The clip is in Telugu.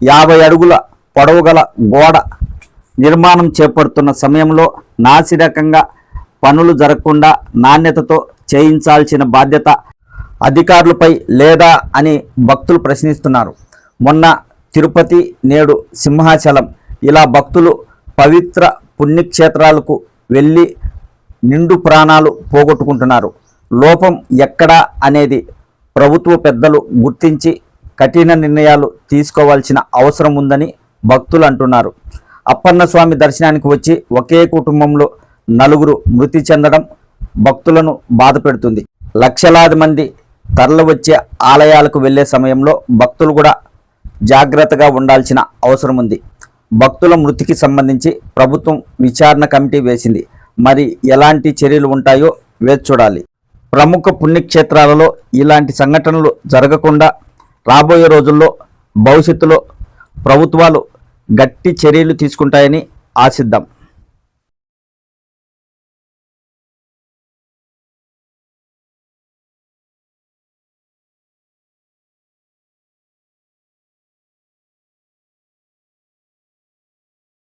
50 అడుగుల పొడవు గల గోడ నిర్మాణం చేపడుతున్న సమయంలో నాసిరకంగా పనులు జరగకుండా నాణ్యతతో చేయించాల్సిన బాధ్యత అధికారులపై లేదా అని భక్తులు ప్రశ్నిస్తున్నారు. మొన్న తిరుపతి, నేడు సింహాచలం, ఇలా భక్తులు పవిత్ర పుణ్యక్షేత్రాలకు వెళ్ళి నిండు ప్రాణాలు పోగొట్టుకుంటున్నారు. లోపం ఎక్కడా అనేది ప్రభుత్వ పెద్దలు గుర్తించి కఠిన నిర్ణయాలు తీసుకోవాల్సిన అవసరం ఉందని భక్తులు అంటున్నారు. అప్పన్న స్వామి దర్శనానికి వచ్చి ఒకే కుటుంబంలో 4 మృతి చెందడం భక్తులను బాధ పెడుతుంది. లక్షలాది మంది తరలివచ్చే ఆలయాలకు వెళ్ళే సమయంలో భక్తులు కూడా జాగ్రత్తగా ఉండాల్సిన అవసరం ఉంది. భక్తుల మృతికి సంబంధించి ప్రభుత్వం విచారణ కమిటీ వేసింది. మరి ఎలాంటి చర్యలు ఉంటాయో వేచి చూడాలి. ప్రముఖ పుణ్యక్షేత్రాలలో ఇలాంటి సంఘటనలు జరగకుండా రాబోయే రోజుల్లో భవిష్యత్తులో ప్రభుత్వాలు గట్టి చర్యలు తీసుకుంటాయని ఆశిద్దాం.